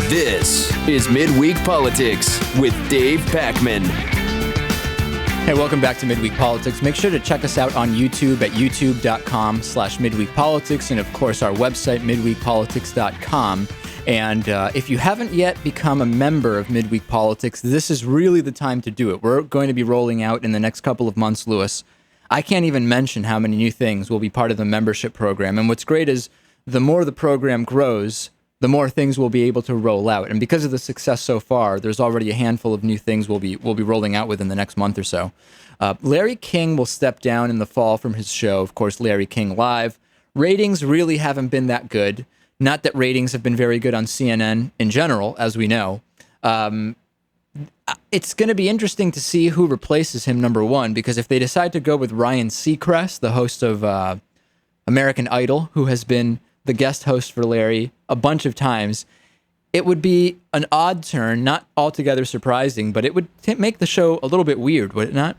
This is Midweek Politics with Dave Pakman. Hey, welcome back to Midweek Politics. Make sure to check us out on YouTube at youtube.com/midweekpolitics, and of course our website, midweekpolitics.com. And if you haven't yet become a member of Midweek Politics, this is really the time to do it. We're going to be rolling out in the next couple of months, Lewis. I can't even mention how many new things will be part of the membership program. And what's great is the more the program grows, the more things we'll be able to roll out. And because of the success so far, there's already a handful of new things we'll be rolling out within the next month or so. Larry King will step down in the fall from his show, of course, Larry King Live. Ratings really haven't been that good. Not that ratings have been very good on CNN in general, as we know. It's going to be interesting to see who replaces him, number one, because if they decide to go with Ryan Seacrest, the host of American Idol, who has been the guest host for Larry a bunch of times, it would be an odd turn, not altogether surprising, but it would make the show a little bit weird, would it not?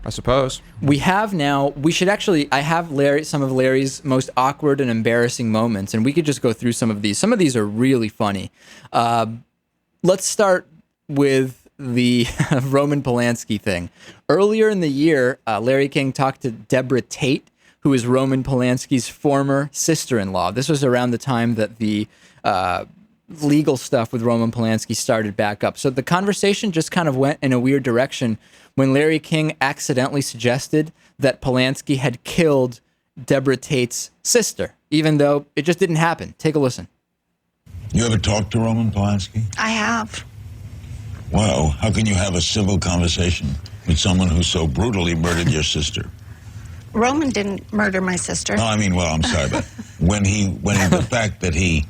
I suppose. I have some of Larry's most awkward and embarrassing moments, and we could just go through some of these. Some of these are really funny. Let's start with the Roman Polanski thing. Earlier in the year, Larry King talked to Deborah Tate, who is Roman Polanski's former sister-in-law. This was around the time that the legal stuff with Roman Polanski started back up. So the conversation just kind of went in a weird direction when Larry King accidentally suggested that Polanski had killed Deborah Tate's sister, even though it just didn't happen. Take a listen. You ever talked to Roman Polanski? I have. Well, how can you have a civil conversation with someone who so brutally murdered your sister? Roman didn't murder my sister. No, I'm sorry, but the fact that he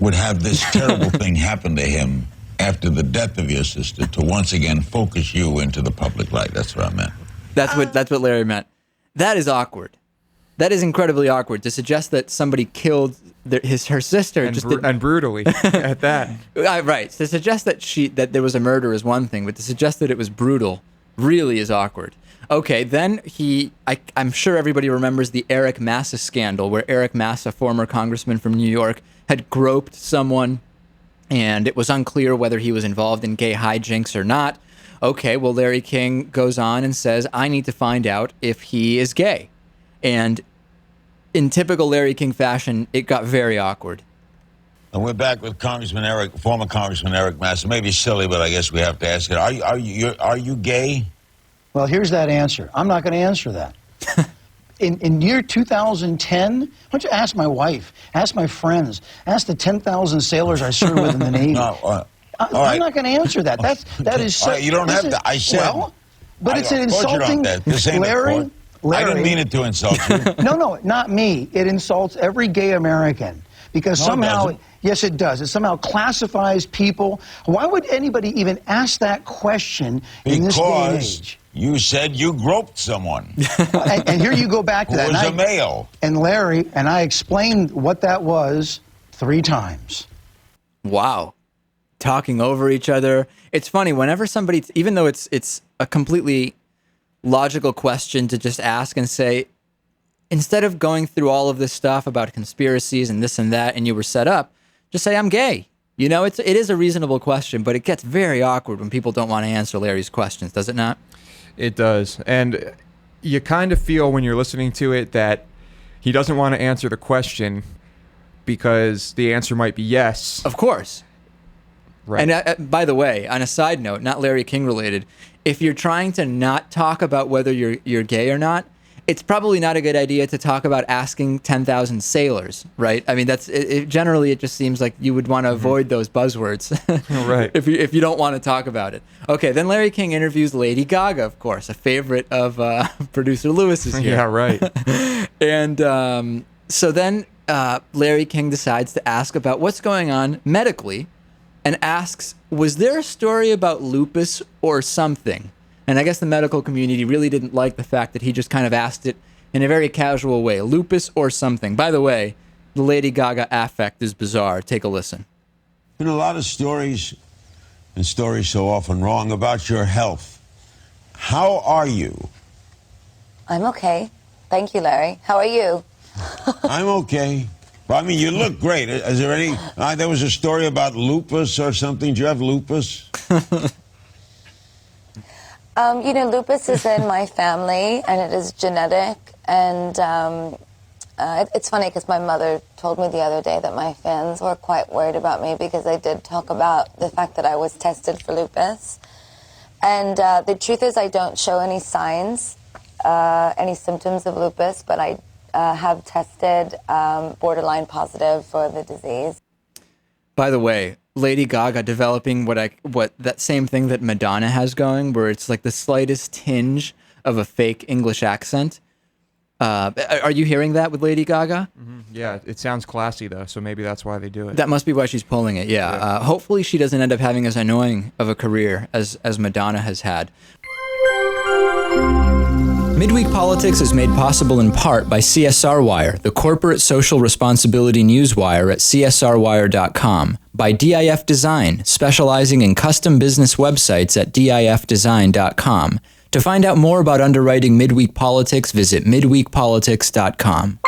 would have this terrible thing happen to him after the death of your sister to once again focus you into the public light. That's what I meant. That's what Larry meant. That is awkward. That is incredibly awkward to suggest that somebody killed her sister and brutally at that. Right. To suggest that there was a murder is one thing, but to suggest that it was brutal really is awkward. Okay, then I'm sure everybody remembers the Eric Massa scandal, where Eric Massa, former congressman from New York, had groped someone, and it was unclear whether he was involved in gay hijinks or not. Okay, well, Larry King goes on and says, I need to find out if he is gay. And in typical Larry King fashion, it got very awkward. And we're back with former Congressman Eric Massa. Maybe silly, but I guess we have to ask it. Are you gay? Well, here's that answer. I'm not going to answer that. In year 2010, why don't you ask my wife, ask my friends, ask the 10,000 sailors I served with in the Navy. No, I'm not going to answer that. That is so. You don't have to. I said. Well, but it's an insulting. Larry, I didn't mean it to insult you. No, not me. It insults every gay American because somehow. Yes, it does. It somehow classifies people. Why would anybody even ask that question in this day and age? You said you groped someone. And here you go back to that. Who was a male. And Larry, and I explained what that was 3 times. Wow. Talking over each other. It's funny, whenever somebody, even though it's a completely logical question to just ask and say, instead of going through all of this stuff about conspiracies and this and that, and you were set up, just say, I'm gay. You know, it is a reasonable question, but it gets very awkward when people don't want to answer Larry's questions, does it not? It does. And you kind of feel when you're listening to it that he doesn't want to answer the question because the answer might be yes. Of course. Right. And by the way, on a side note, not Larry King related, if you're trying to not talk about whether you're gay or not, it's probably not a good idea to talk about asking 10,000 sailors, right? I mean, generally it just seems like you would want to avoid those buzzwords, right? If you don't want to talk about it. Okay, then Larry King interviews Lady Gaga, of course, a favorite of producer Lewis's here. Yeah, right. And so then Larry King decides to ask about what's going on medically, and asks, was there a story about lupus or something? And I guess the medical community really didn't like the fact that he just kind of asked it in a very casual way. Lupus or something. By the way, the Lady Gaga affect is bizarre. Take a listen. Been a lot of stories, and stories so often wrong, about your health. How are you? I'm okay. Thank you, Larry. How are you? I'm okay. Well, I mean, you look great. Is there any... there was a story about lupus or something. Do you have lupus? Lupus is in my family, and it is genetic. And it's funny because my mother told me the other day that my fans were quite worried about me because I did talk about the fact that I was tested for lupus. And the truth is I don't show any signs, any symptoms of lupus, but I have tested borderline positive for the disease. By the way, Lady Gaga developing what that same thing that Madonna has going, where it's like the slightest tinge of a fake English accent. Are you hearing that with Lady Gaga? Mm-hmm. Yeah, it sounds classy though, so maybe that's why they do it. That must be why she's pulling it. Yeah. Hopefully she doesn't end up having as annoying of a career as Madonna has had. Midweek Politics is made possible in part by CSR Wire, the corporate social responsibility newswire at csrwire.com, by DIF Design, specializing in custom business websites at difdesign.com. To find out more about underwriting Midweek Politics, visit midweekpolitics.com.